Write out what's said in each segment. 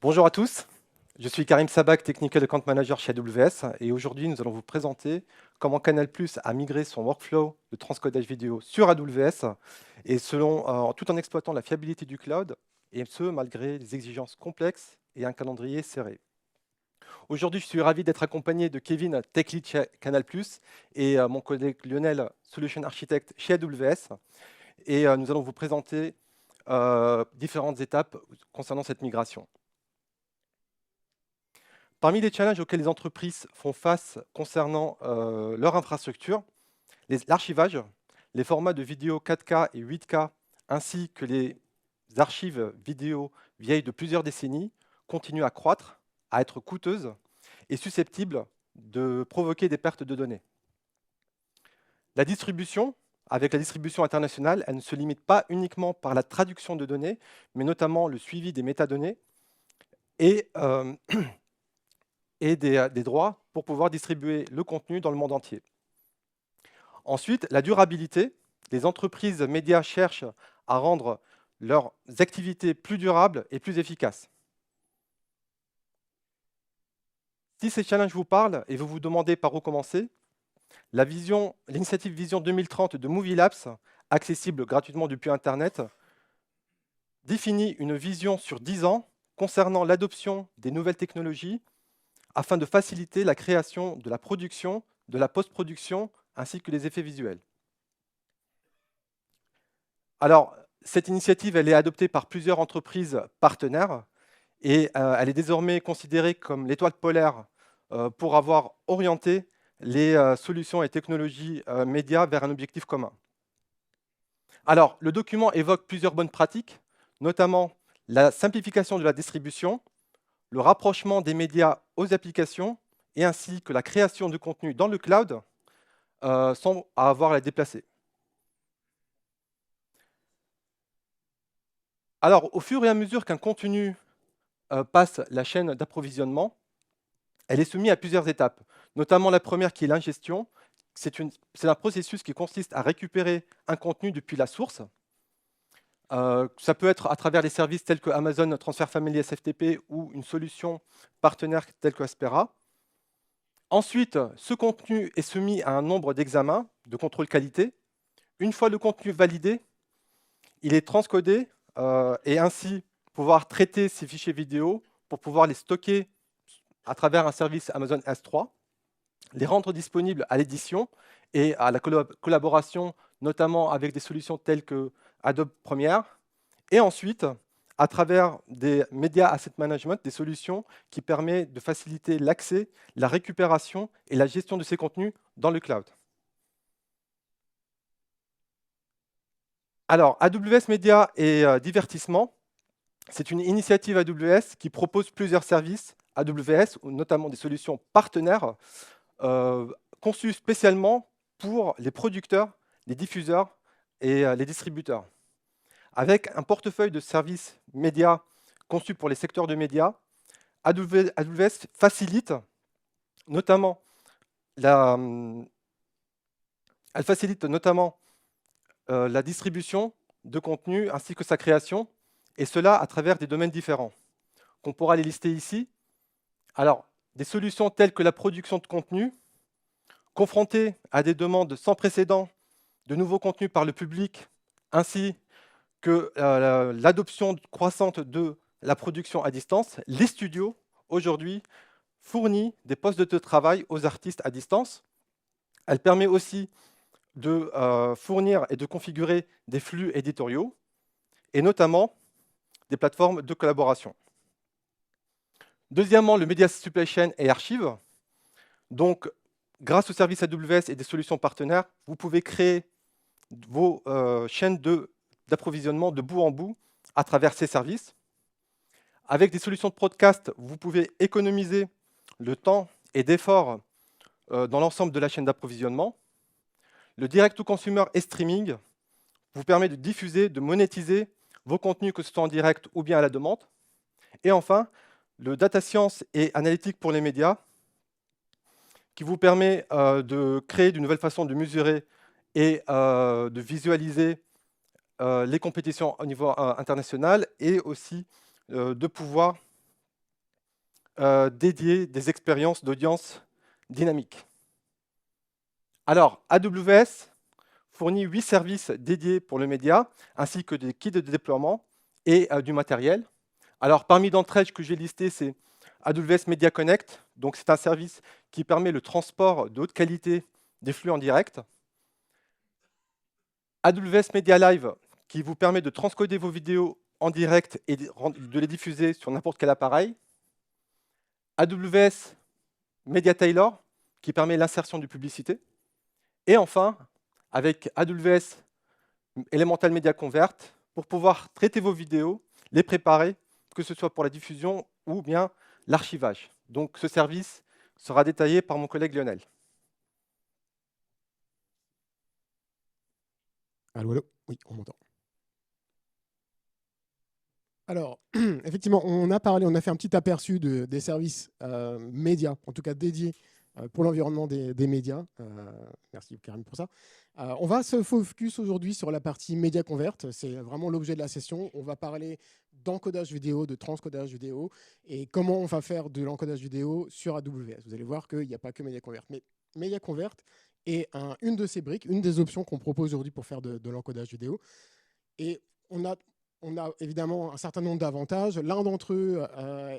Bonjour à tous, je suis Karim Sabak, Technical Account Manager chez AWS et aujourd'hui nous allons vous présenter comment Canal+ a migré son workflow de transcodage vidéo sur AWS et tout en exploitant la fiabilité du cloud et ce malgré les exigences complexes et un calendrier serré. Aujourd'hui je suis ravi d'être accompagné de Kevin, Tech Lead chez Canal+, et mon collègue Lionel, Solution Architect chez AWS et nous allons vous présenter différentes étapes concernant cette migration. Parmi les challenges auxquels les entreprises font face concernant leur infrastructure, l'archivage, les formats de vidéo 4K et 8K, ainsi que les archives vidéo vieilles de plusieurs décennies, continuent à croître, à être coûteuses et susceptibles de provoquer des pertes de données. La distribution, avec la distribution internationale, elle ne se limite pas uniquement par la traduction de données, mais notamment le suivi des métadonnées et des droits pour pouvoir distribuer le contenu dans le monde entier. Ensuite, la durabilité. Les entreprises médias cherchent à rendre leurs activités plus durables et plus efficaces. Si ces challenges vous parlent et vous vous demandez par où commencer, l'initiative Vision 2030 de Movie Labs, accessible gratuitement depuis Internet, définit une vision sur 10 ans concernant l'adoption des nouvelles technologies afin de faciliter la création de la production, de la post-production, ainsi que les effets visuels. Alors, cette initiative, elle est adoptée par plusieurs entreprises partenaires et elle est désormais considérée comme l'étoile polaire pour avoir orienté les solutions et technologies médias vers un objectif commun. Alors, le document évoque plusieurs bonnes pratiques, notamment la simplification de la distribution, le rapprochement des médias aux applications et ainsi que la création de contenu dans le cloud sans avoir à la déplacer. Alors, au fur et à mesure qu'un contenu passe la chaîne d'approvisionnement, elle est soumise à plusieurs étapes, notamment la première qui est l'ingestion. C'est un processus qui consiste à récupérer un contenu depuis la source. Ça peut être à travers les services tels que Amazon Transfer Family SFTP ou une solution partenaire telle que Aspera. Ensuite, ce contenu est soumis à un nombre d'examens de contrôle qualité. Une fois le contenu validé, il est transcodé et ainsi pouvoir traiter ces fichiers vidéo pour pouvoir les stocker à travers un service Amazon S3, les rendre disponibles à l'édition et à la collaboration, notamment avec des solutions telles que Adobe Premiere, et ensuite, à travers des Media Asset Management, des solutions qui permettent de faciliter l'accès, la récupération et la gestion de ces contenus dans le cloud. Alors, AWS Media et Divertissement, c'est une initiative AWS qui propose plusieurs services AWS, notamment des solutions partenaires, conçues spécialement pour les producteurs, les diffuseurs et les distributeurs. Avec un portefeuille de services médias conçus pour les secteurs de médias, AWS facilite notamment la distribution de contenu ainsi que sa création, et cela à travers des domaines différents, qu'on pourra les lister ici. Alors, des solutions telles que la production de contenu, confrontées à des demandes sans précédent de nouveaux contenus par le public, ainsi que l'adoption croissante de la production à distance, les studios, aujourd'hui, fournissent des postes de travail aux artistes à distance. Elle permet aussi de fournir et de configurer des flux éditoriaux, et notamment des plateformes de collaboration. Deuxièmement, le Media Supply Chain et Archive. Donc, grâce aux services AWS et des solutions partenaires, vous pouvez créer vos chaînes d'approvisionnement de bout en bout à travers ces services. Avec des solutions de podcast, vous pouvez économiser le temps et d'effort dans l'ensemble de la chaîne d'approvisionnement. Le direct-to-consumer et streaming vous permet de diffuser, de monétiser vos contenus, que ce soit en direct ou bien à la demande. Et enfin, le data science et analytique pour les médias, qui vous permet de créer de nouvelles façons de mesurer et de visualiser les compétitions au niveau international et aussi de pouvoir dédiées, des expériences d'audience dynamiques. Alors, AWS fournit 8 services dédiés pour le média, ainsi que des kits de déploiement et du matériel. Alors, parmi d'entre elles que j'ai listées, c'est AWS Media Connect. Donc, c'est un service qui permet le transport de haute qualité des flux en direct. AWS Media Live, qui vous permet de transcoder vos vidéos en direct et de les diffuser sur n'importe quel appareil. AWS Media Tailor, qui permet l'insertion de publicité. Et enfin, avec AWS Elemental Media Convert, pour pouvoir traiter vos vidéos, les préparer, que ce soit pour la diffusion ou bien l'archivage. Donc ce service sera détaillé par mon collègue Lionel. Allô, allô? Oui, on m'entend. Alors, effectivement, on a fait un petit aperçu des services médias, en tout cas dédiés pour l'environnement des médias. Merci Karim pour ça. On va se focus aujourd'hui sur la partie Media Convert. C'est vraiment l'objet de la session. On va parler d'encodage vidéo, de transcodage vidéo et comment on va faire de l'encodage vidéo sur AWS. Vous allez voir qu'il n'y a pas que Media Convert. Mais Media Convert est une de ces briques, une des options qu'on propose aujourd'hui pour faire de l'encodage vidéo. Et on a évidemment un certain nombre d'avantages. L'un d'entre eux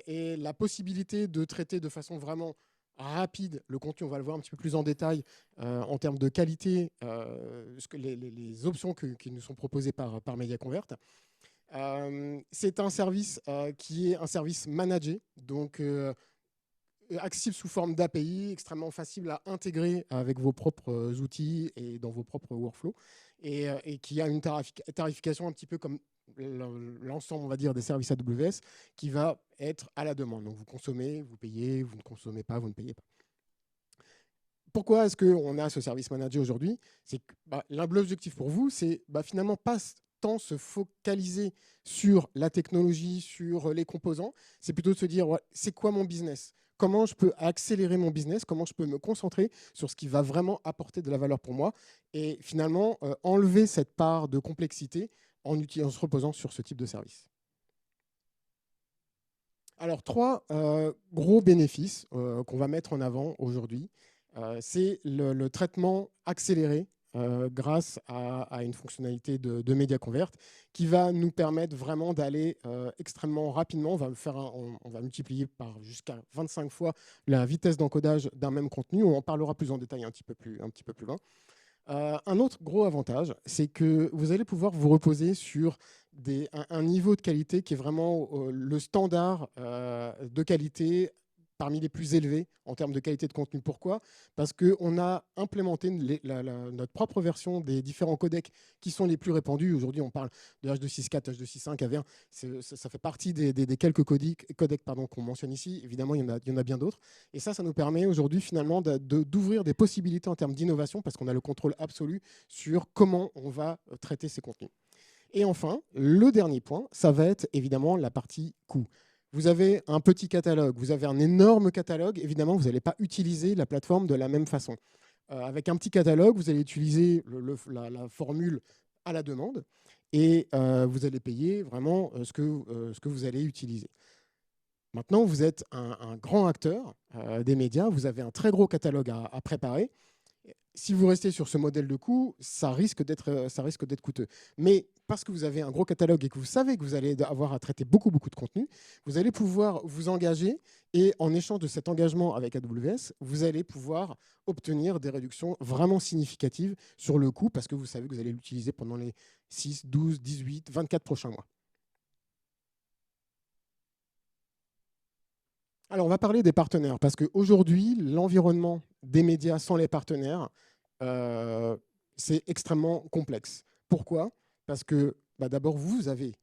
est la possibilité de traiter de façon vraiment rapide le contenu. On va le voir un petit peu plus en détail en termes de qualité, les options qui nous sont proposées par Media Convert. C'est un service qui est un service managé, donc accessible sous forme d'API, extrêmement facile à intégrer avec vos propres outils et dans vos propres workflows, et qui a une tarification un petit peu comme l'ensemble, on va dire, des services AWS, qui va être à la demande. Donc vous consommez, vous payez, vous ne consommez pas, vous ne payez pas. Pourquoi est-ce qu'on a ce service manager aujourd'hui? C'est que l'objectif pour vous, c'est finalement pas tant se focaliser sur la technologie, sur les composants, c'est plutôt de se dire, c'est quoi mon business? Comment je peux accélérer mon business? Comment je peux me concentrer sur ce qui va vraiment apporter de la valeur pour moi? Et finalement, enlever cette part de complexité en se reposant sur ce type de service. Alors, 3 gros bénéfices qu'on va mettre en avant aujourd'hui. C'est le traitement accéléré grâce à une fonctionnalité de Media Convert qui va nous permettre vraiment d'aller extrêmement rapidement. On va multiplier par jusqu'à 25 fois la vitesse d'encodage d'un même contenu. On en parlera plus en détail un petit peu plus loin. Un autre gros avantage, c'est que vous allez pouvoir vous reposer sur un niveau de qualité qui est vraiment le standard de qualité parmi les plus élevés en termes de qualité de contenu. Pourquoi? Parce qu'on a implémenté notre propre version des différents codecs qui sont les plus répandus. Aujourd'hui, on parle de H264, H265, AV1. Ça fait partie des quelques codecs qu'on mentionne ici. Évidemment, il y en a bien d'autres. Et ça nous permet aujourd'hui finalement d'ouvrir des possibilités en termes d'innovation parce qu'on a le contrôle absolu sur comment on va traiter ces contenus. Et enfin, le dernier point, ça va être évidemment la partie coût. Vous avez un petit catalogue, vous avez un énorme catalogue, évidemment, vous n'allez pas utiliser la plateforme de la même façon. Avec un petit catalogue, vous allez utiliser la formule à la demande et vous allez payer vraiment ce que vous allez utiliser. Maintenant, vous êtes un grand acteur des médias, vous avez un très gros catalogue à préparer. Si vous restez sur ce modèle de coût, ça risque d'être coûteux. Mais parce que vous avez un gros catalogue et que vous savez que vous allez avoir à traiter beaucoup de contenu, vous allez pouvoir vous engager et en échange de cet engagement avec AWS, vous allez pouvoir obtenir des réductions vraiment significatives sur le coût parce que vous savez que vous allez l'utiliser pendant les 6, 12, 18, 24 prochains mois. Alors, on va parler des partenaires parce qu'aujourd'hui, l'environnement des médias sans les partenaires, c'est extrêmement complexe. Pourquoi? Parce que d'abord, vous avez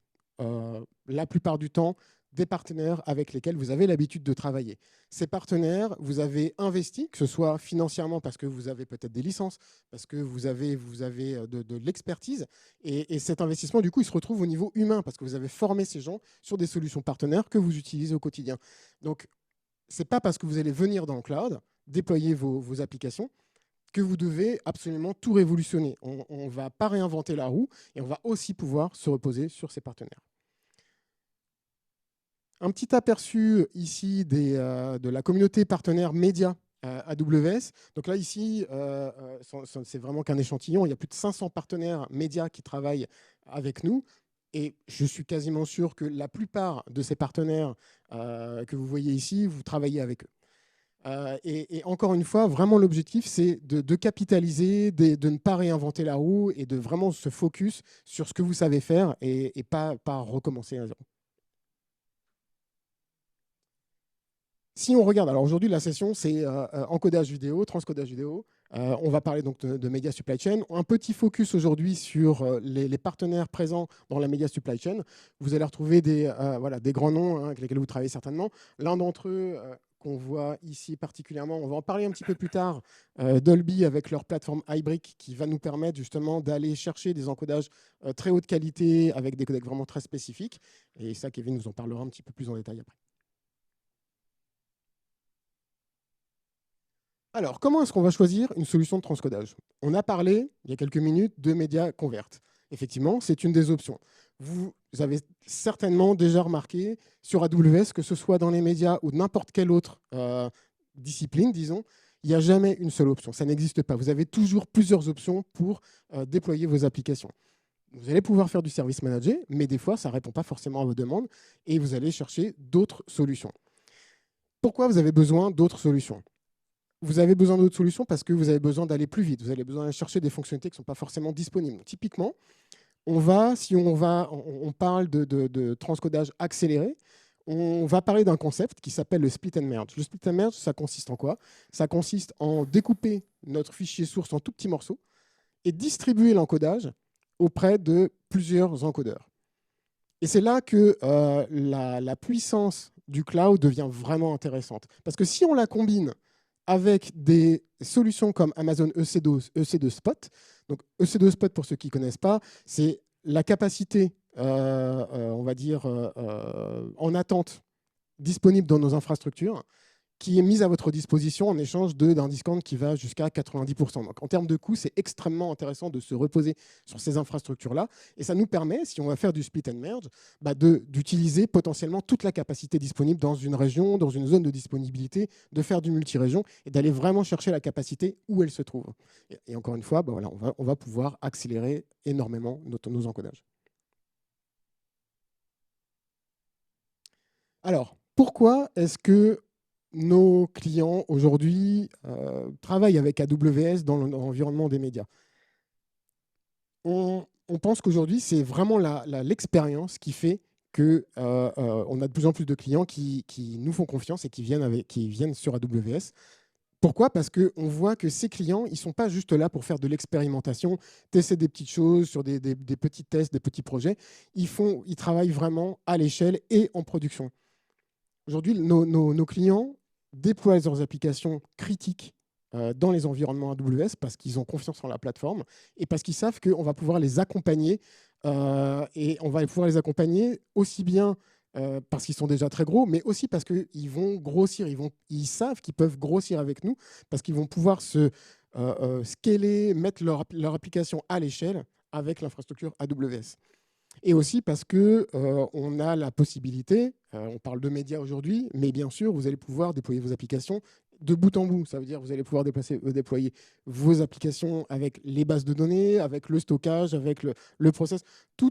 la plupart du temps des partenaires avec lesquels vous avez l'habitude de travailler. Ces partenaires, vous avez investi, que ce soit financièrement parce que vous avez peut-être des licences, parce que vous avez de l'expertise. Et cet investissement, du coup, il se retrouve au niveau humain parce que vous avez formé ces gens sur des solutions partenaires que vous utilisez au quotidien. Donc, ce n'est pas parce que vous allez venir dans le cloud, déployer vos applications, que vous devez absolument tout révolutionner. On ne va pas réinventer la roue et on va aussi pouvoir se reposer sur ses partenaires. Un petit aperçu ici de la communauté partenaire média AWS. Donc là, ici, c'est vraiment qu'un échantillon. Il y a plus de 500 partenaires médias qui travaillent avec nous. Et je suis quasiment sûr que la plupart de ces partenaires que vous voyez ici, vous travaillez avec eux. Et encore une fois, vraiment l'objectif, c'est de capitaliser, de ne pas réinventer la roue et de vraiment se focus sur ce que vous savez faire et pas recommencer à zéro. Si on regarde, alors aujourd'hui, la session, c'est encodage vidéo, transcodage vidéo. On va parler donc de Media Supply Chain. Un petit focus aujourd'hui sur les partenaires présents dans la Media Supply Chain. Vous allez retrouver des grands noms avec lesquels vous travaillez certainement. L'un d'entre eux, qu'on voit ici particulièrement, on va en parler un petit peu plus tard, Dolby avec leur plateforme iBrick qui va nous permettre justement d'aller chercher des encodages très haute qualité avec des codecs vraiment très spécifiques. Et ça, Kevin nous en parlera un petit peu plus en détail après. Alors, comment est-ce qu'on va choisir une solution de transcodage? On a parlé, il y a quelques minutes, de Media Convert. Effectivement, c'est une des options. Vous avez certainement déjà remarqué sur AWS, que ce soit dans les médias ou n'importe quelle autre discipline, disons, il n'y a jamais une seule option. Ça n'existe pas. Vous avez toujours plusieurs options pour déployer vos applications. Vous allez pouvoir faire du service manager, mais des fois, ça ne répond pas forcément à vos demandes et vous allez chercher d'autres solutions. Pourquoi vous avez besoin d'autres solutions? Vous avez besoin d'autres solutions parce que vous avez besoin d'aller plus vite. Vous avez besoin d'aller chercher des fonctionnalités qui ne sont pas forcément disponibles. Donc, typiquement, si on parle de transcodage accéléré, on va parler d'un concept qui s'appelle le split and merge. Le split and merge, ça consiste en quoi? Ça consiste en découper notre fichier source en tout petits morceaux et distribuer l'encodage auprès de plusieurs encodeurs. Et c'est là que la puissance du cloud devient vraiment intéressante. Parce que si on la combine avec des solutions comme Amazon EC2 Spot. Donc EC2 Spot, pour ceux qui ne connaissent pas, c'est la capacité, on va dire, en attente disponible dans nos infrastructures, qui est mise à votre disposition en échange d'un discount qui va jusqu'à 90%. Donc, en termes de coût, c'est extrêmement intéressant de se reposer sur ces infrastructures-là. Et ça nous permet, si on va faire du split and merge, d'utiliser potentiellement toute la capacité disponible dans une région, dans une zone de disponibilité, de faire du multi-région et d'aller vraiment chercher la capacité où elle se trouve. Et encore une fois, voilà, on va pouvoir accélérer énormément nos encodages. Alors, pourquoi est-ce que nos clients aujourd'hui travaillent avec AWS dans l'environnement des médias? On pense qu'aujourd'hui, c'est vraiment l'expérience qui fait qu'on a de plus en plus de clients qui nous font confiance et qui viennent sur AWS. Pourquoi? Parce qu'on voit que ces clients, ils ne sont pas juste là pour faire de l'expérimentation, tester des petites choses sur des petits tests, des petits projets. Ils travaillent vraiment à l'échelle et en production. Aujourd'hui, nos clients déploient leurs applications critiques dans les environnements AWS parce qu'ils ont confiance en la plateforme et parce qu'ils savent qu'on va pouvoir les accompagner et on va pouvoir les accompagner aussi bien parce qu'ils sont déjà très gros, mais aussi parce qu'ils vont grossir, ils savent qu'ils peuvent grossir avec nous parce qu'ils vont pouvoir se scaler, mettre leur application à l'échelle avec l'infrastructure AWS. Et aussi parce qu'on a la possibilité, on parle de médias aujourd'hui, mais bien sûr, vous allez pouvoir déployer vos applications de bout en bout. Ça veut dire que vous allez pouvoir déployer vos applications avec les bases de données, avec le stockage, avec le process. Tout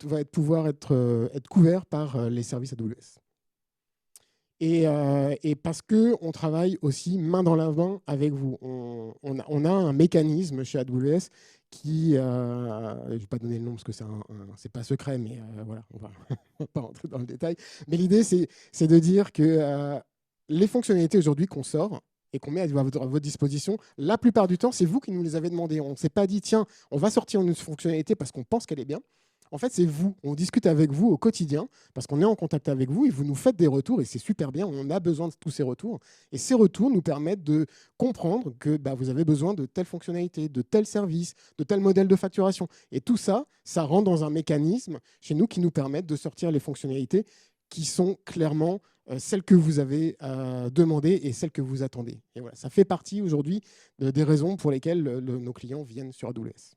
va pouvoir être couvert par les services AWS. Et parce qu'on travaille aussi main dans la main avec vous. On a un mécanisme chez AWS qui, je ne vais pas donner le nom parce que c'est pas secret, mais voilà, on va pas rentrer dans le détail. Mais l'idée, c'est de dire que les fonctionnalités aujourd'hui qu'on sort et qu'on met à votre disposition, la plupart du temps, c'est vous qui nous les avez demandées. On ne s'est pas dit, tiens, on va sortir une fonctionnalité parce qu'on pense qu'elle est bien. En fait, c'est vous. On discute avec vous au quotidien parce qu'on est en contact avec vous et vous nous faites des retours et c'est super bien. On a besoin de tous ces retours. Et ces retours nous permettent de comprendre que vous avez besoin de telle fonctionnalité, de tel service, de tel modèle de facturation. Et tout ça, ça rentre dans un mécanisme chez nous qui nous permettent de sortir les fonctionnalités qui sont clairement celles que vous avez demandées et celles que vous attendez. Et voilà, ça fait partie aujourd'hui des raisons pour lesquelles nos clients viennent sur AWS.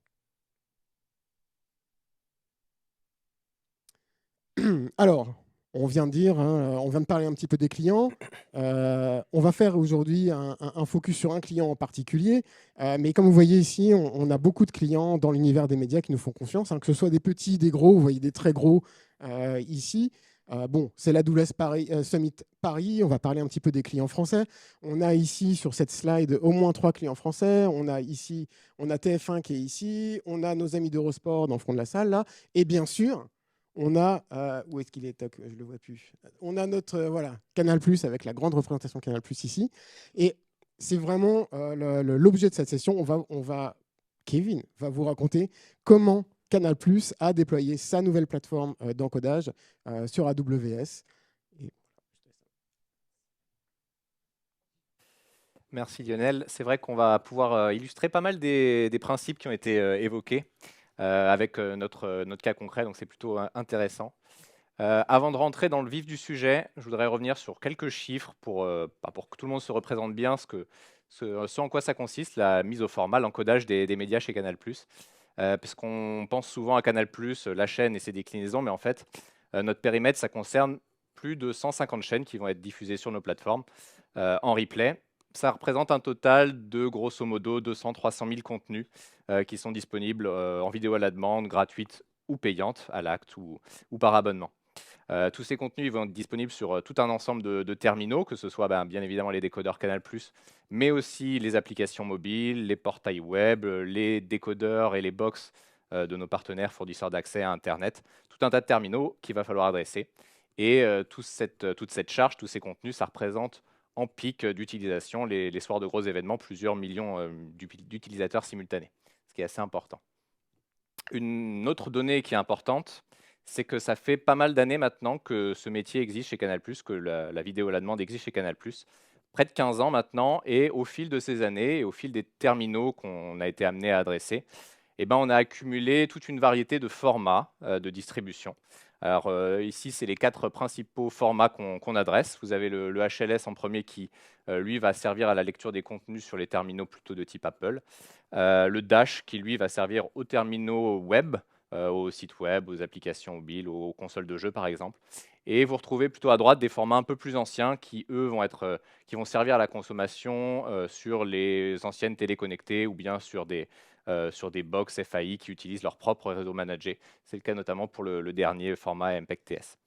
Alors, On vient de dire, hein, on vient de parler un petit peu des clients. On va faire aujourd'hui un focus sur un client en particulier. Mais comme vous voyez ici, on a beaucoup de clients dans l'univers des médias qui nous font confiance, hein, que ce soit des petits, des gros. Vous voyez des très gros ici. Bon, c'est la Doulas Paris, Summit Paris. On va parler un petit peu des clients français. On a ici sur cette slide au moins 3 clients français. On a ici, on a TF1 qui est ici. On a nos amis d'Eurosport dans le fond de la salle là. Et bien sûr, on a, où est-ce qu'il est, Toc, je ne le vois plus. On a notre voilà, Canal+, avec la grande représentation Canal+, ici. Et c'est vraiment l'objet de cette session. Kevin va vous raconter comment Canal+ a déployé sa nouvelle plateforme d'encodage sur AWS. Et... Merci Lionel. C'est vrai qu'on va pouvoir illustrer pas mal des principes qui ont été évoqués avec notre cas concret, donc c'est plutôt intéressant. Avant de rentrer dans le vif du sujet, je voudrais revenir sur quelques chiffres pour que tout le monde se représente bien ce en quoi ça consiste, la mise au format, l'encodage des médias chez Canal+. Parce qu'on pense souvent à Canal+, la chaîne et ses déclinaisons, mais en fait, notre périmètre, ça concerne plus de 150 chaînes qui vont être diffusées sur nos plateformes en replay. Ça représente un total de grosso modo 200-300 000 contenus qui sont disponibles en vidéo à la demande, gratuite ou payante, à l'acte ou par abonnement. Tous ces contenus vont être disponibles sur tout un ensemble de terminaux, que ce soit bien évidemment les décodeurs Canal+, mais aussi les applications mobiles, les portails web, les décodeurs et les box de nos partenaires fournisseurs d'accès à Internet. Tout un tas de terminaux qu'il va falloir adresser. Et toute cette charge, tous ces contenus, ça représente en pic d'utilisation les soirs de gros événements, plusieurs millions d'utilisateurs simultanés, ce qui est assez important. Une autre donnée qui est importante, c'est que ça fait pas mal d'années maintenant que ce métier existe chez Canal+, que la vidéo à la demande existe chez Canal+. Près de 15 ans maintenant, et au fil de ces années, et au fil des terminaux qu'on a été amené à adresser, on a accumulé toute une variété de formats de distribution. Alors ici, c'est les 4 principaux formats qu'on adresse. Vous avez le HLS en premier qui, lui, va servir à la lecture des contenus sur les terminaux plutôt de type Apple. Le Dash qui, lui, va servir aux terminaux web, aux sites web, aux applications mobiles, aux consoles de jeux, par exemple. Et vous retrouvez plutôt à droite des formats un peu plus anciens qui, eux, qui vont servir à la consommation sur les anciennes téléconnectées ou bien sur des box FAI qui utilisent leur propre réseau managé. C'est le cas notamment pour le dernier format MPEG TS.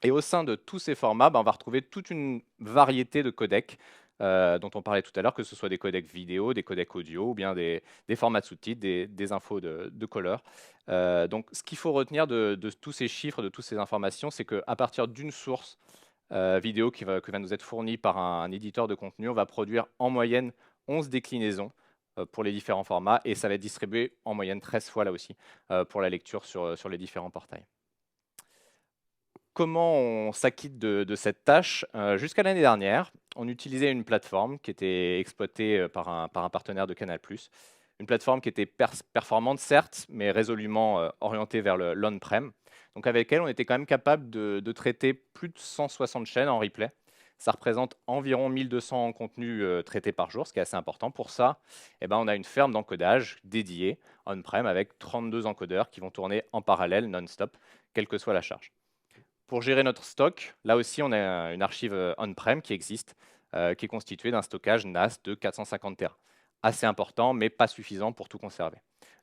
Et au sein de tous ces formats, on va retrouver toute une variété de codecs dont on parlait tout à l'heure, que ce soit des codecs vidéo, des codecs audio, ou bien des formats de sous-titres, des infos de couleur. Donc ce qu'il faut retenir de tous ces chiffres, de toutes ces informations, c'est qu'à partir d'une source vidéo qui va nous être fournie par un éditeur de contenu, on va produire en moyenne 11 déclinaisons pour les différents formats, et ça va être distribué en moyenne 13 fois là aussi pour la lecture sur les différents portails. Comment on s'acquitte de cette tâche? Jusqu'à l'année dernière, on utilisait une plateforme qui était exploitée par un partenaire de Canal+. Une plateforme qui était performante, certes, mais résolument orientée vers l'on-prem. Donc avec elle, on était quand même capable de traiter plus de 160 chaînes en replay. Ça représente environ 1200 contenus traités par jour, ce qui est assez important. Pour ça, on a une ferme d'encodage dédiée on-prem avec 32 encodeurs qui vont tourner en parallèle, non-stop, quelle que soit la charge. Pour gérer notre stock, là aussi, on a une archive on-prem qui existe, qui est constituée d'un stockage NAS de 450 Tera. Assez important, mais pas suffisant pour tout conserver.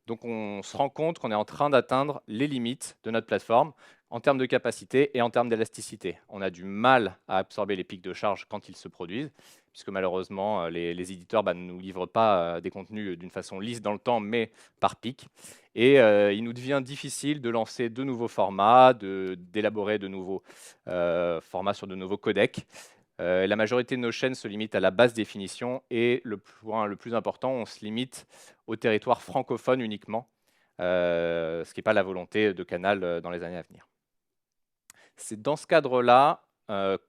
Donc on se rend compte qu'on est en train d'atteindre les limites de notre plateforme en termes de capacité et en termes d'élasticité. On a du mal à absorber les pics de charge quand ils se produisent, puisque malheureusement, les éditeurs ne nous livrent pas des contenus d'une façon lisse dans le temps, mais par pic. Et il nous devient difficile de lancer de nouveaux formats, d'élaborer de nouveaux formats sur de nouveaux codecs. La majorité de nos chaînes se limite à la basse définition, et le point le plus important, on se limite au territoire francophone uniquement, ce qui n'est pas la volonté de Canal dans les années à venir. C'est dans ce cadre-là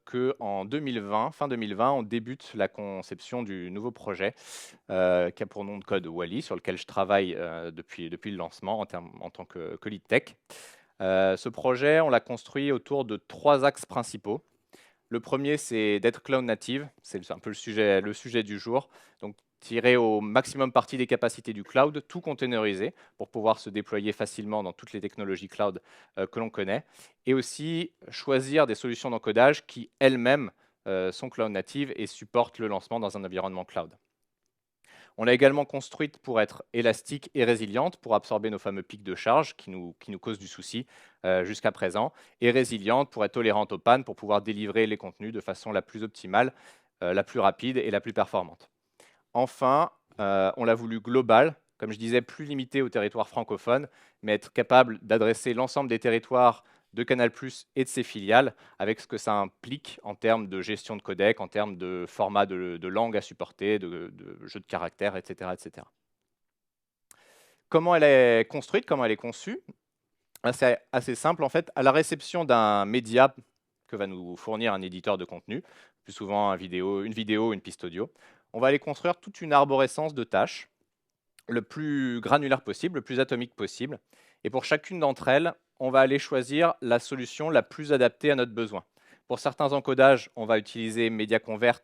qu'en 2020, fin 2020, on débute la conception du nouveau projet qui a pour nom de code Wally, sur lequel je travaille depuis le lancement en tant que lead tech. Ce projet, on l'a construit autour de 3 axes principaux. Le premier, c'est d'être cloud native, c'est un peu le sujet du jour. Donc, tirer au maximum parti des capacités du cloud, tout containeriser pour pouvoir se déployer facilement dans toutes les technologies cloud que l'on connaît, et aussi choisir des solutions d'encodage qui elles-mêmes sont cloud natives et supportent le lancement dans un environnement cloud. On l'a également construite pour être élastique et résiliente, pour absorber nos fameux pics de charge qui nous causent du souci jusqu'à présent, et résiliente pour être tolérante aux pannes, pour pouvoir délivrer les contenus de façon la plus optimale, la plus rapide et la plus performante. Enfin, on l'a voulu global, comme je disais, plus limité au territoire francophone, mais être capable d'adresser l'ensemble des territoires de Canal+ et de ses filiales, avec ce que ça implique en termes de gestion de codec, en termes de format de langue à supporter, de jeux de caractères, etc., etc. Comment elle est construite, comment elle est conçue? C'est assez simple, en fait. À la réception d'un média que va nous fournir un éditeur de contenu, plus souvent une vidéo, une piste audio, on va aller construire toute une arborescence de tâches, le plus granulaire possible, le plus atomique possible. Et pour chacune d'entre elles, on va aller choisir la solution la plus adaptée à notre besoin. Pour certains encodages, on va utiliser MediaConvert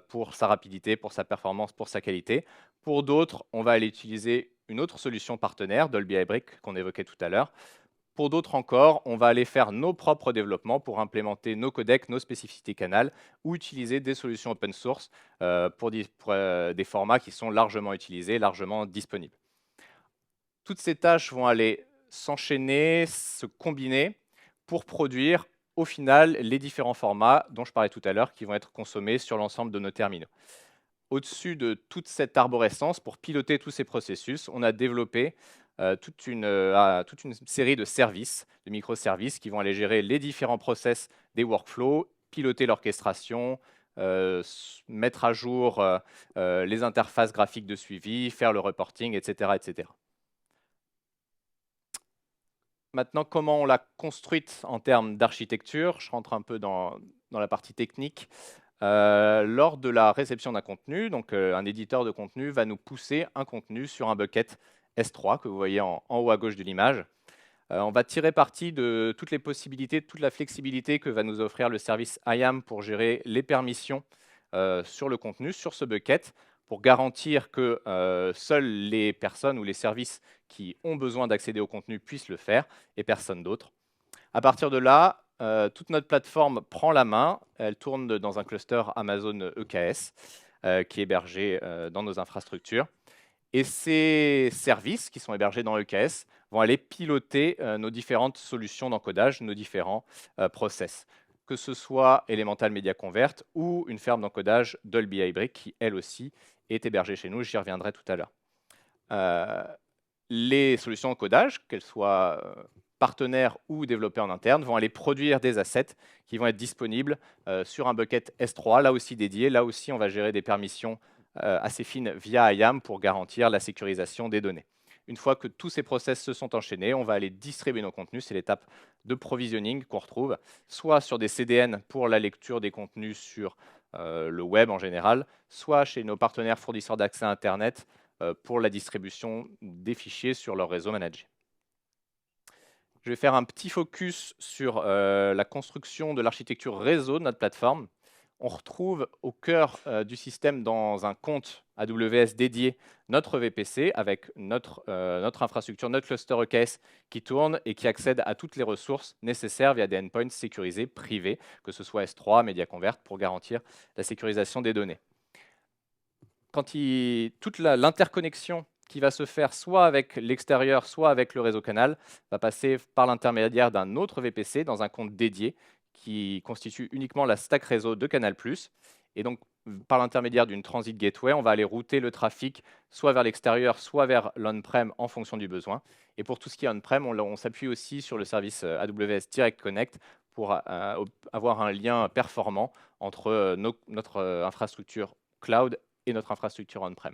pour sa rapidité, pour sa performance, pour sa qualité. Pour d'autres, on va aller utiliser une autre solution partenaire, Dolby Hybrid, qu'on évoquait tout à l'heure. Pour d'autres encore, on va aller faire nos propres développements pour implémenter nos codecs, nos spécificités canal, ou utiliser des solutions open source pour des formats qui sont largement utilisés, largement disponibles. Toutes ces tâches vont aller s'enchaîner, se combiner pour produire au final les différents formats dont je parlais tout à l'heure qui vont être consommés sur l'ensemble de nos terminaux. Au-dessus de toute cette arborescence, pour piloter tous ces processus, on a développé toute une série de services, de microservices qui vont aller gérer les différents process des workflows, piloter l'orchestration, mettre à jour les interfaces graphiques de suivi, faire le reporting, etc., etc. Maintenant, comment on l'a construite en termes d'architecture? Je rentre un peu dans la partie technique. Lors de la réception d'un contenu, donc un éditeur de contenu va nous pousser un contenu sur un bucket S3 que vous voyez en haut à gauche de l'image. On va tirer parti de toutes les possibilités, toute la flexibilité que va nous offrir le service IAM pour gérer les permissions sur le contenu, sur ce bucket, pour garantir que seules les personnes ou les services qui ont besoin d'accéder au contenu puissent le faire et personne d'autre. À partir de là, toute notre plateforme prend la main, elle tourne dans un cluster Amazon EKS qui est hébergé dans nos infrastructures. Et ces services qui sont hébergés dans EKS vont aller piloter nos différentes solutions d'encodage, nos différents process, que ce soit Elemental Media Convert ou une ferme d'encodage Dolby Hybrid qui, elle aussi, est hébergée chez nous. J'y reviendrai tout à l'heure. Les solutions d'encodage, qu'elles soient partenaires ou développés en interne, vont aller produire des assets qui vont être disponibles sur un bucket S3, là aussi dédié. Là aussi, on va gérer des permissions assez fines via IAM pour garantir la sécurisation des données. Une fois que tous ces process se sont enchaînés, on va aller distribuer nos contenus. C'est l'étape de provisioning qu'on retrouve, soit sur des CDN pour la lecture des contenus sur le web en général, soit chez nos partenaires fournisseurs d'accès à Internet pour la distribution des fichiers sur leur réseau managé. Je vais faire un petit focus sur la construction de l'architecture réseau de notre plateforme. On retrouve au cœur du système, dans un compte AWS dédié, notre VPC avec notre infrastructure, notre cluster EKS qui tourne et qui accède à toutes les ressources nécessaires via des endpoints sécurisés privés, que ce soit S3, MediaConvert, pour garantir la sécurisation des données. Toute l'interconnexion qui va se faire soit avec l'extérieur, soit avec le réseau canal, va passer par l'intermédiaire d'un autre VPC dans un compte dédié qui constitue uniquement la stack réseau de Canal+. Et donc, par l'intermédiaire d'une transit gateway, on va aller router le trafic soit vers l'extérieur, soit vers l'on-prem en fonction du besoin. Et pour tout ce qui est on-prem, on s'appuie aussi sur le service AWS Direct Connect pour avoir un lien performant entre notre infrastructure cloud et notre infrastructure on-prem.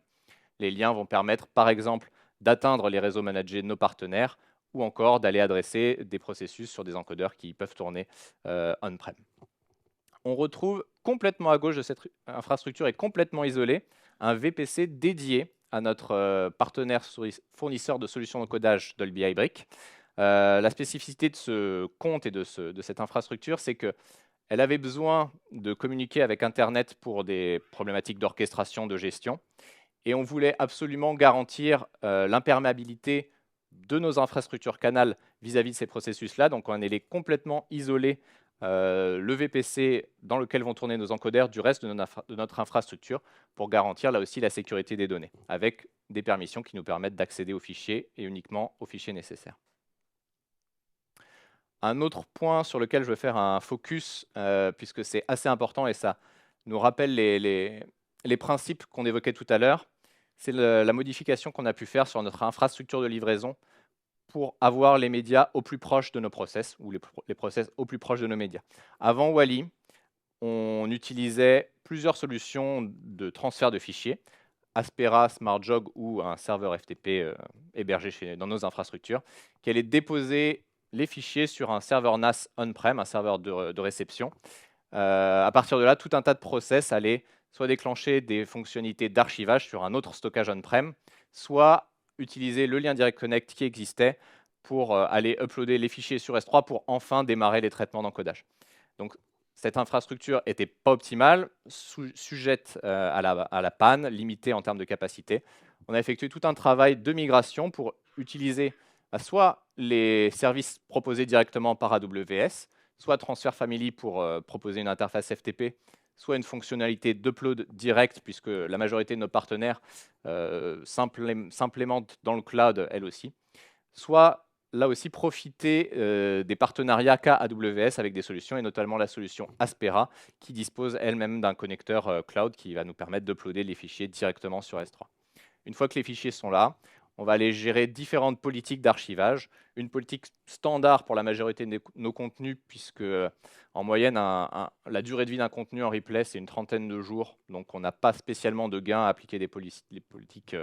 Les liens vont permettre, par exemple, d'atteindre les réseaux managés de nos partenaires ou encore d'aller adresser des processus sur des encodeurs qui peuvent tourner on-prem. On retrouve complètement à gauche de cette infrastructure et complètement isolée un VPC dédié à notre partenaire fournisseur de solutions d'encodage Dolby Hybrid. La spécificité de ce compte et de cette infrastructure, c'est qu'elle avait besoin de communiquer avec Internet pour des problématiques d'orchestration, de gestion. Et on voulait absolument garantir l'imperméabilité de nos infrastructures canal vis-à-vis de ces processus-là. Donc, on allait complètement isoler le VPC dans lequel vont tourner nos encodeurs du reste de notre infrastructure pour garantir là aussi la sécurité des données, avec des permissions qui nous permettent d'accéder aux fichiers et uniquement aux fichiers nécessaires. Un autre point sur lequel je veux faire un focus, puisque c'est assez important et ça nous rappelle les principes qu'on évoquait tout à l'heure, c'est la modification qu'on a pu faire sur notre infrastructure de livraison pour avoir les médias au plus proche de nos process, ou les process au plus proche de nos médias. Avant Wally, on utilisait plusieurs solutions de transfert de fichiers, Aspera, SmartJog ou un serveur FTP hébergé dans nos infrastructures, qui allait déposer les fichiers sur un serveur NAS on-prem, un serveur de réception. À partir de là, tout un tas de process allaient soit déclencher des fonctionnalités d'archivage sur un autre stockage on-prem, soit utiliser le lien Direct Connect qui existait pour aller uploader les fichiers sur S3 pour enfin démarrer les traitements d'encodage. Donc, cette infrastructure n'était pas optimale, sujette à la panne, limitée en termes de capacité. On a effectué tout un travail de migration pour utiliser soit les services proposés directement par AWS, soit Transfer Family pour proposer une interface FTP, soit une fonctionnalité d'upload direct, puisque la majorité de nos partenaires s'implémentent dans le cloud, elle aussi, soit là aussi profiter des partenariats qu'a AWS avec des solutions, et notamment la solution Aspera, qui dispose elle-même d'un connecteur cloud qui va nous permettre d'uploader les fichiers directement sur S3. Une fois que les fichiers sont là, on va aller gérer différentes politiques d'archivage. Une politique standard pour la majorité de nos contenus, puisque en moyenne, la durée de vie d'un contenu en replay, c'est une 30aine de jours. Donc, on n'a pas spécialement de gain à appliquer des politiques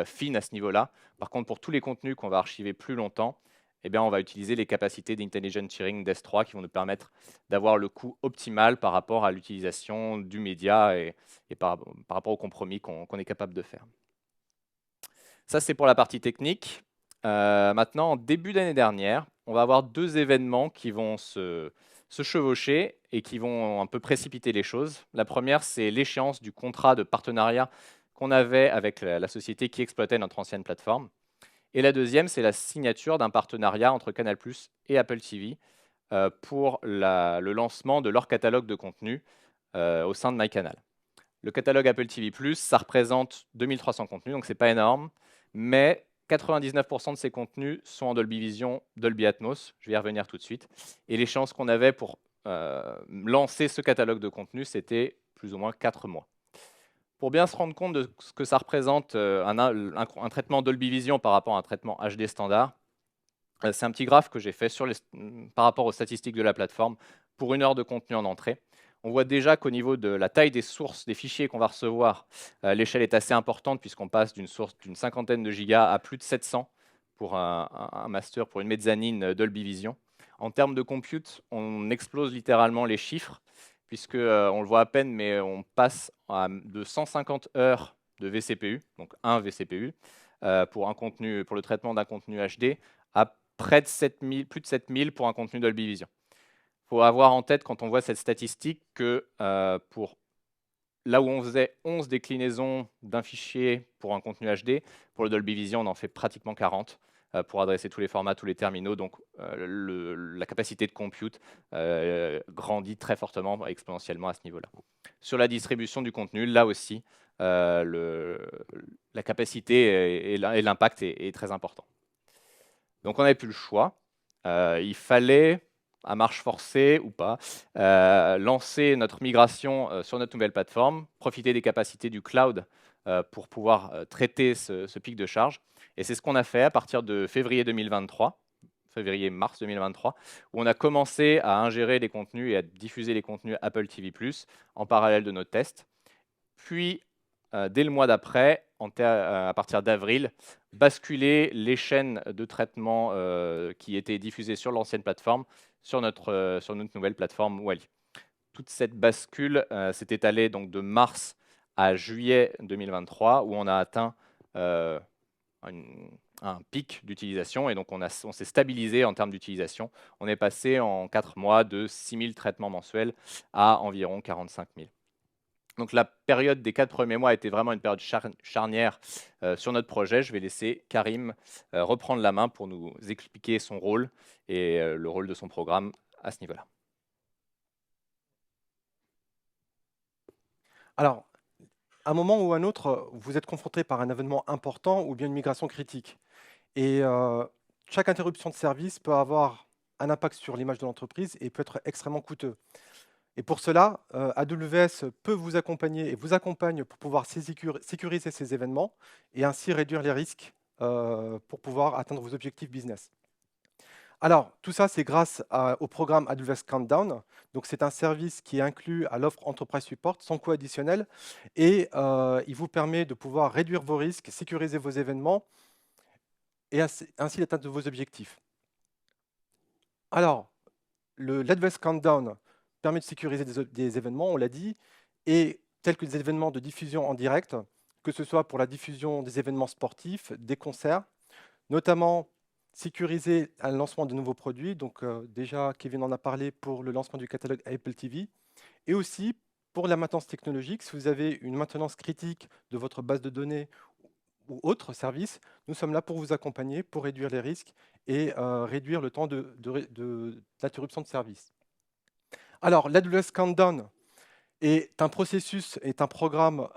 fines à ce niveau-là. Par contre, pour tous les contenus qu'on va archiver plus longtemps, eh bien, on va utiliser les capacités d'intelligent sharing d'S3 qui vont nous permettre d'avoir le coût optimal par rapport à l'utilisation du média et par rapport au compromis qu'on est capable de faire. Ça, c'est pour la partie technique. Maintenant, en début d'année dernière, on va avoir deux événements qui vont se chevaucher et qui vont un peu précipiter les choses. La première, c'est l'échéance du contrat de partenariat qu'on avait avec la société qui exploitait notre ancienne plateforme. Et la deuxième, c'est la signature d'un partenariat entre Canal+ et Apple TV pour le lancement de leur catalogue de contenu au sein de MyCanal. Le catalogue Apple TV+, ça représente 2300 contenus, donc c'est pas énorme, mais 99% de ces contenus sont en Dolby Vision, Dolby Atmos, je vais y revenir tout de suite. Et les chances qu'on avait pour lancer ce catalogue de contenu, c'était plus ou moins 4 mois. Pour bien se rendre compte de ce que ça représente un traitement Dolby Vision par rapport à un traitement HD standard, c'est un petit graphe que j'ai fait par rapport aux statistiques de la plateforme pour 1 heure de contenu en entrée. On voit déjà qu'au niveau de la taille des sources, des fichiers qu'on va recevoir, l'échelle est assez importante puisqu'on passe d'une source d'une 50aine de gigas à plus de 700 pour un master, pour une mezzanine Dolby Vision. En termes de compute, on explose littéralement les chiffres puisque on le voit à peine, mais on passe de 150 heures de vCPU, donc un vCPU, pour le traitement d'un contenu HD, à près de plus de 7000 pour un contenu Dolby Vision. Il faut avoir en tête, quand on voit cette statistique, que pour là où on faisait 11 déclinaisons d'un fichier pour un contenu HD, pour le Dolby Vision, on en fait pratiquement 40 pour adresser tous les formats, tous les terminaux. Donc, la capacité de compute grandit très fortement, exponentiellement à ce niveau-là. Sur la distribution du contenu, là aussi, la capacité et l'impact est très important. Donc, on n'avait plus le choix. Il fallait, à marche forcée ou pas, lancer notre migration sur notre nouvelle plateforme, profiter des capacités du cloud pour pouvoir traiter ce pic de charge. Et c'est ce qu'on a fait à partir de février-mars 2023, où on a commencé à ingérer les contenus et à diffuser les contenus Apple TV+, en parallèle de nos tests. Puis, dès le mois d'après, à partir d'avril, basculer les chaînes de traitement qui étaient diffusées sur l'ancienne plateforme sur notre nouvelle plateforme Wally. Toute cette bascule s'est étalée donc de mars à juillet 2023, où on a atteint un pic d'utilisation, et donc on s'est stabilisé en termes d'utilisation. On est passé en 4 mois de 6000 traitements mensuels à environ 45 000. Donc la période des 4 premiers mois a été vraiment une période charnière sur notre projet. Je vais laisser Karim reprendre la main pour nous expliquer son rôle et le rôle de son programme à ce niveau-là. Alors, à un moment ou à un autre, vous êtes confronté par un événement important ou bien une migration critique. Et chaque interruption de service peut avoir un impact sur l'image de l'entreprise et peut être extrêmement coûteux. Et pour cela, AWS peut vous accompagner et vous accompagne pour pouvoir sécuriser ces événements et ainsi réduire les risques pour pouvoir atteindre vos objectifs business. Alors, tout ça, c'est grâce au programme AWS Countdown. Donc, c'est un service qui est inclus à l'offre Enterprise Support sans coût additionnel et il vous permet de pouvoir réduire vos risques, sécuriser vos événements et ainsi l'atteinte de vos objectifs. Alors, l'AWS Countdown permet de sécuriser des événements, on l'a dit, et tels que des événements de diffusion en direct, que ce soit pour la diffusion des événements sportifs, des concerts, notamment sécuriser un lancement de nouveaux produits. Donc déjà, Kevin en a parlé pour le lancement du catalogue Apple TV, et aussi pour la maintenance technologique. Si vous avez une maintenance critique de votre base de données ou autre service, nous sommes là pour vous accompagner, pour réduire les risques et réduire le temps d'interruption de service. Alors, l'AWS Countdown est un processus, est un programme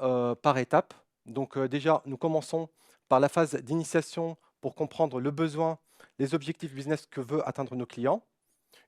par étapes. Donc déjà, nous commençons par la phase d'initiation pour comprendre le besoin, les objectifs business que veut atteindre nos clients.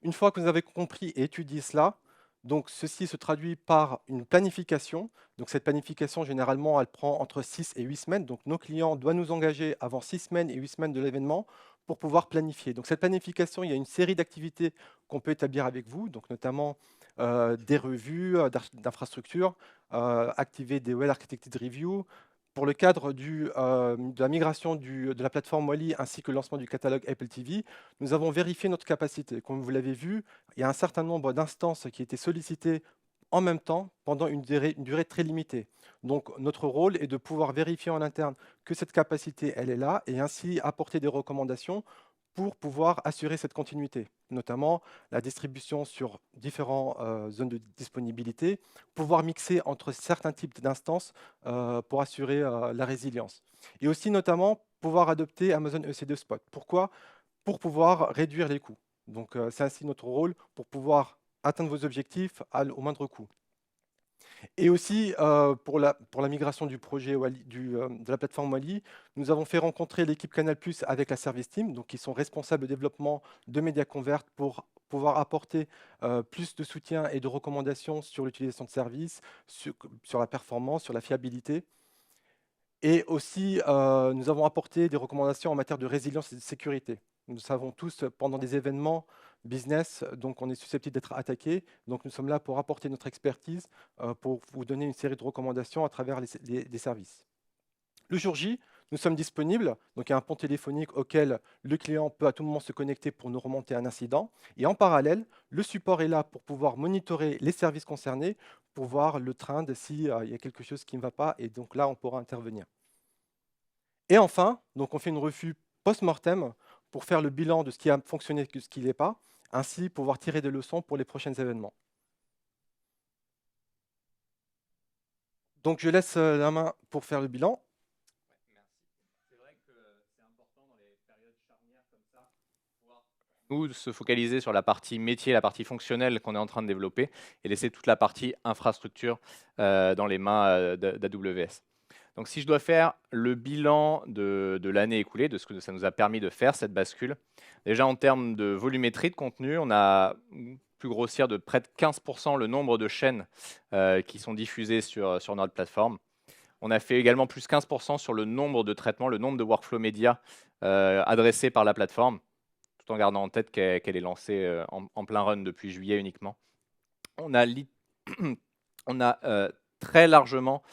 Une fois que vous avez compris et étudié cela, donc ceci se traduit par une planification. Donc cette planification, généralement, elle prend entre 6 et 8 semaines. Donc nos clients doivent nous engager avant 6 semaines et 8 semaines de l'événement pour pouvoir planifier. Donc cette planification, il y a une série d'activités qu'on peut établir avec vous, donc notamment des revues d'infrastructures, activer des well-architected reviews. Pour le cadre de la migration de la plateforme Wally ainsi que le lancement du catalogue Apple TV, nous avons vérifié notre capacité. Comme vous l'avez vu, il y a un certain nombre d'instances qui étaient sollicitées en même temps pendant une durée très limitée. Donc notre rôle est de pouvoir vérifier en interne que cette capacité, elle est là, et ainsi apporter des recommandations pour pouvoir assurer cette continuité, notamment la distribution sur différentes zones de disponibilité, pouvoir mixer entre certains types d'instances pour assurer la résilience. Et aussi notamment pouvoir adopter Amazon EC2 Spot. Pourquoi? Pour pouvoir réduire les coûts. Donc c'est ainsi notre rôle pour pouvoir atteindre vos objectifs au moindre coût. Et aussi, pour la migration du projet de la plateforme Wally, nous avons fait rencontrer l'équipe Canal+ avec la Service Team, donc qui sont responsables de développement de MediaConvert pour pouvoir apporter plus de soutien et de recommandations sur l'utilisation de services, sur la performance, sur la fiabilité. Et aussi, nous avons apporté des recommandations en matière de résilience et de sécurité. Nous savons tous, pendant des événements business, donc on est susceptible d'être attaqué. Donc nous sommes là pour apporter notre expertise, pour vous donner une série de recommandations à travers les services. Le jour J, nous sommes disponibles. Donc il y a un pont téléphonique auquel le client peut à tout moment se connecter pour nous remonter un incident. Et en parallèle, le support est là pour pouvoir monitorer les services concernés, pour voir le train s'il y a quelque chose qui ne va pas. Et donc là, on pourra intervenir. Et enfin, donc on fait une revue post-mortem pour faire le bilan de ce qui a fonctionné et ce qui n'est pas, ainsi pouvoir tirer des leçons pour les prochains événements. Donc je laisse la main pour faire le bilan. C'est vrai que c'est important dans les périodes charnières comme ça, pouvoir nous se focaliser sur la partie métier, la partie fonctionnelle qu'on est en train de développer et laisser toute la partie infrastructure dans les mains d'AWS. Donc si je dois faire le bilan de l'année écoulée, de ce que ça nous a permis de faire, cette bascule, déjà en termes de volumétrie de contenu, on a pu grossir de près de 15% le nombre de chaînes qui sont diffusées sur notre plateforme. On a fait également plus 15% sur le nombre de traitements, le nombre de workflows médias adressés par la plateforme, tout en gardant en tête qu'elle est lancée en plein run depuis juillet uniquement. On a très largement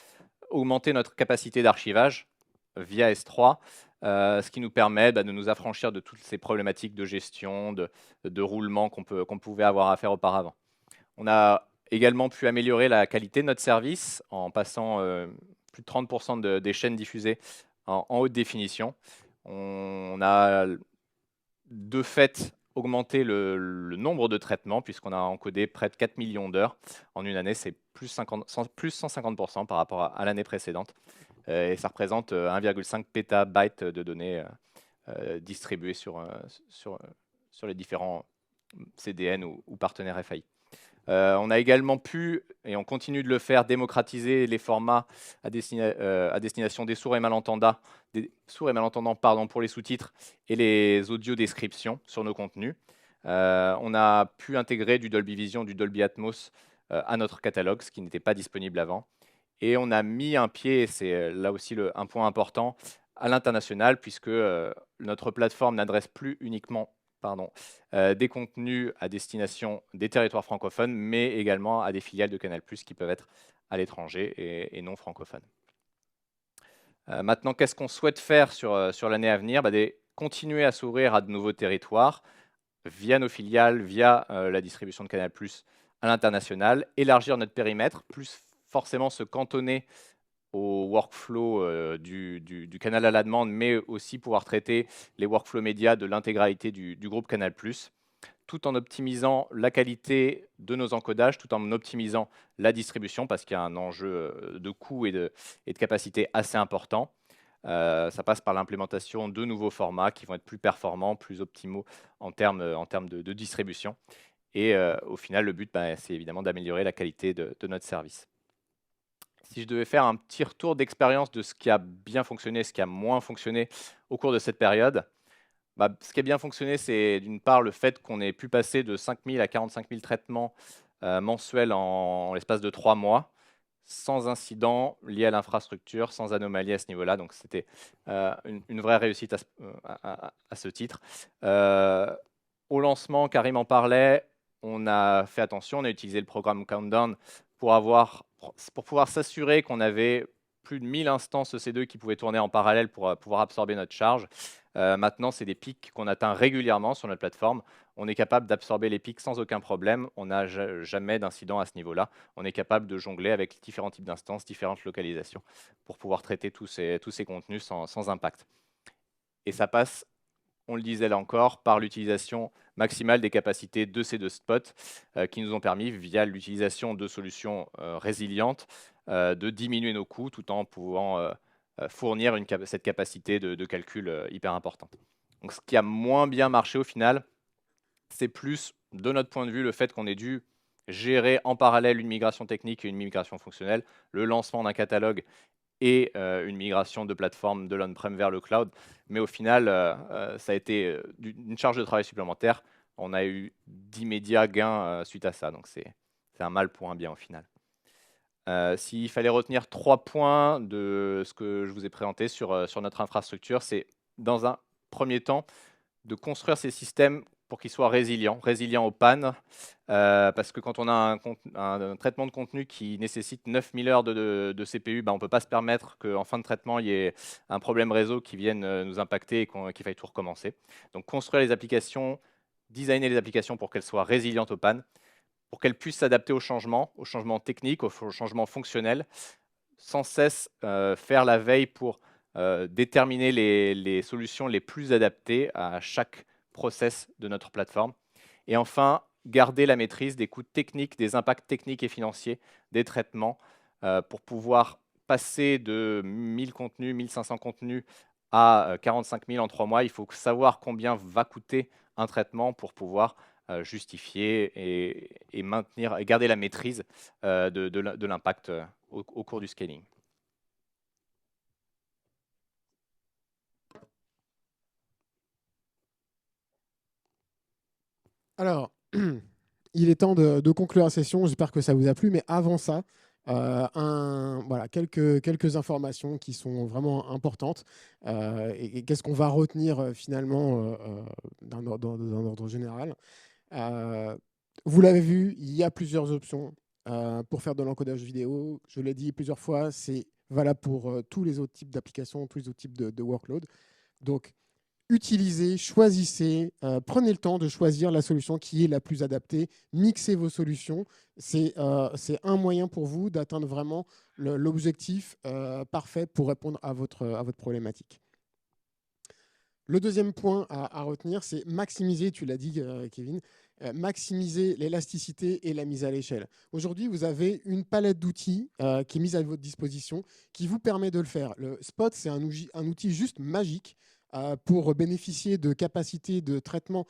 augmenter notre capacité d'archivage via S3, ce qui nous permet de nous affranchir de toutes ces problématiques de gestion, de roulement qu'on pouvait avoir à faire auparavant. On a également pu améliorer la qualité de notre service en passant plus de 30% des chaînes diffusées en haute définition. On a de fait augmenté le nombre de traitements, puisqu'on a encodé près de 4 millions d'heures. En une année, c'est plus 150% par rapport à l'année précédente. Et ça représente 1,5 pétabytes de données distribuées sur les différents CDN ou partenaires FAI. On a également pu, et on continue de le faire, démocratiser les formats à destination des sourds et malentendants, pour les sous-titres et les audio-descriptions sur nos contenus. On a pu intégrer du Dolby Vision, du Dolby Atmos à notre catalogue, ce qui n'était pas disponible avant. Et on a mis un pied, et c'est là aussi un point important, à l'international, puisque notre plateforme n'adresse plus uniquement des contenus à destination des territoires francophones, mais également à des filiales de Canal+, qui peuvent être à l'étranger et non francophones. Maintenant, qu'est-ce qu'on souhaite faire sur l'année à venir? Continuer à s'ouvrir à de nouveaux territoires via nos filiales, via la distribution de Canal+, à l'international, élargir notre périmètre, plus forcément se cantonner au workflow du canal à la demande, mais aussi pouvoir traiter les workflows médias de l'intégralité du groupe Canal+, tout en optimisant la qualité de nos encodages, tout en optimisant la distribution, parce qu'il y a un enjeu de coût et de capacité assez important. Ça passe par l'implémentation de nouveaux formats qui vont être plus performants, plus optimaux en termes de distribution. Et au final, le but, c'est évidemment d'améliorer la qualité de notre service. Si je devais faire un petit retour d'expérience de ce qui a bien fonctionné et ce qui a moins fonctionné au cours de cette période, ce qui a bien fonctionné, c'est d'une part le fait qu'on ait pu passer de 5 000 à 45 000 traitements mensuels en l'espace de 3 mois, sans incident lié à l'infrastructure, sans anomalie à ce niveau-là. Donc c'était une vraie réussite à ce titre. Au lancement, Karim en parlait, on a fait attention, on a utilisé le programme Countdown pour pouvoir s'assurer qu'on avait plus de 1000 instances EC2 qui pouvaient tourner en parallèle pour pouvoir absorber notre charge. Maintenant, c'est des pics qu'on atteint régulièrement sur notre plateforme. On est capable d'absorber les pics sans aucun problème. On n'a jamais d'incident à ce niveau-là. On est capable de jongler avec différents types d'instances, différentes localisations, pour pouvoir traiter tous ces contenus sans impact. Et ça passe, on le disait là encore, par l'utilisation maximale des capacités de ces deux spots qui nous ont permis, via l'utilisation de solutions résilientes, de diminuer nos coûts tout en pouvant fournir cette capacité de calcul hyper importante. Donc, ce qui a moins bien marché au final, c'est plus, de notre point de vue, le fait qu'on ait dû gérer en parallèle une migration technique et une migration fonctionnelle, le lancement d'un catalogue et une migration de plateforme de l'on-prem vers le cloud. Mais au final, ça a été une charge de travail supplémentaire. On a eu d'immédiats gains suite à ça. Donc, c'est un mal pour un bien au final. S'il fallait retenir 3 points de ce que je vous ai présenté sur notre infrastructure, c'est dans un premier temps de construire ces systèmes pour qu'ils soient résilients aux pannes, parce que quand on a un traitement de contenu qui nécessite 9000 heures de CPU, on ne peut pas se permettre qu'en fin de traitement, il y ait un problème réseau qui vienne nous impacter et qu'il faille tout recommencer. Donc construire les applications, designer les applications pour qu'elles soient résilientes aux pannes, pour qu'elles puissent s'adapter aux changements techniques, aux changements fonctionnels, sans cesse faire la veille pour déterminer les solutions les plus adaptées à chaque process de notre plateforme. Et enfin, garder la maîtrise des coûts techniques, des impacts techniques et financiers des traitements pour pouvoir passer de 1000 contenus, 1500 contenus à 45 000 en 3 mois. Il faut savoir combien va coûter un traitement pour pouvoir justifier et maintenir et garder la maîtrise de l'impact au cours du scaling. Alors, il est temps de conclure la session. J'espère que ça vous a plu. Mais avant ça, voilà, quelques informations qui sont vraiment importantes. Et qu'est-ce qu'on va retenir finalement dans ordre général. Vous l'avez vu, il y a plusieurs options pour faire de l'encodage vidéo. Je l'ai dit plusieurs fois, c'est valable pour tous les autres types d'applications, tous les autres types de workload. Donc, utilisez, choisissez, prenez le temps de choisir la solution qui est la plus adaptée, mixez vos solutions. C'est un moyen pour vous d'atteindre vraiment l'objectif parfait pour répondre à votre problématique. Le deuxième point à retenir, c'est maximiser, tu l'as dit Kevin, maximiser l'élasticité et la mise à l'échelle. Aujourd'hui, vous avez une palette d'outils qui est mise à votre disposition qui vous permet de le faire. Le Spot, c'est un outil juste magique pour bénéficier de capacités de traitement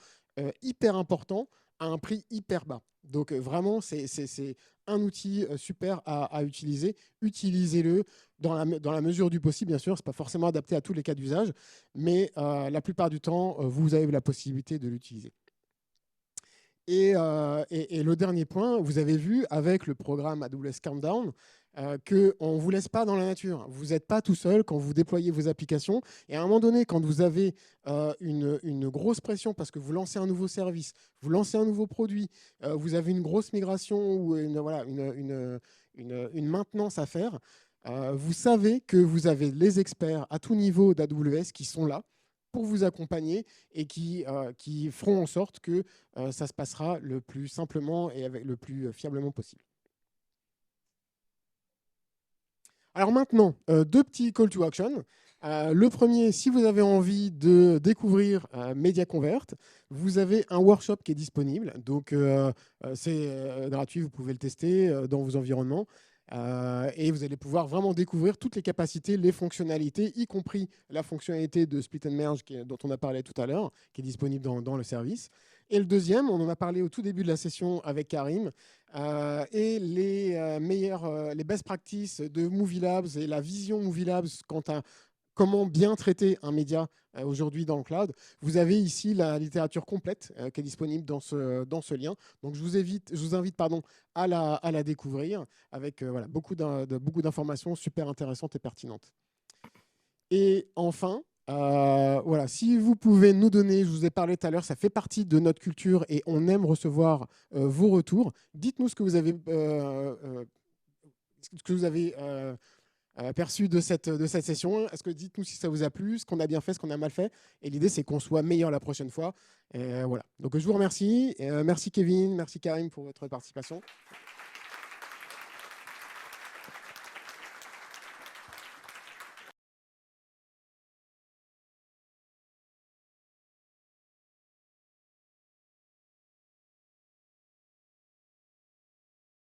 hyper importants à un prix hyper bas. Donc vraiment, c'est un outil super à utiliser. Utilisez-le dans la mesure du possible, bien sûr. Ce n'est pas forcément adapté à tous les cas d'usage, mais la plupart du temps, vous avez la possibilité de l'utiliser. Et le dernier point, vous avez vu avec le programme AWS Countdown qu'on ne vous laisse pas dans la nature. Vous n'êtes pas tout seul quand vous déployez vos applications. Et à un moment donné, quand vous avez une grosse pression parce que vous lancez un nouveau service, vous lancez un nouveau produit, vous avez une grosse migration ou une maintenance à faire, vous savez que vous avez les experts à tout niveau d'AWS qui sont là pour vous accompagner et qui feront en sorte que ça se passera le plus simplement et avec le plus fiablement possible. Alors maintenant, deux petits call to action. Le premier, si vous avez envie de découvrir MediaConvert, vous avez un workshop qui est disponible. Donc, c'est gratuit, vous pouvez le tester dans vos environnements. Et vous allez pouvoir vraiment découvrir toutes les capacités, les fonctionnalités, y compris la fonctionnalité de Split and Merge dont on a parlé tout à l'heure, qui est disponible dans le service. Et le deuxième, on en a parlé au tout début de la session avec Karim, et les best practices de Movie Labs et la vision Movie Labs quant à comment bien traiter un média aujourd'hui dans le cloud. Vous avez ici la littérature complète qui est disponible dans ce lien. Donc, je vous invite à la découvrir avec beaucoup d'informations super intéressantes et pertinentes. Et enfin, si vous pouvez nous donner, je vous ai parlé tout à l'heure, ça fait partie de notre culture et on aime recevoir vos retours. Dites-nous ce que vous avez perçu de cette session. Est-ce que dites-nous si ça vous a plu, ce qu'on a bien fait, ce qu'on a mal fait. Et l'idée, c'est qu'on soit meilleur la prochaine fois. Voilà. Donc, je vous remercie. Merci Kevin, merci Karim pour votre participation.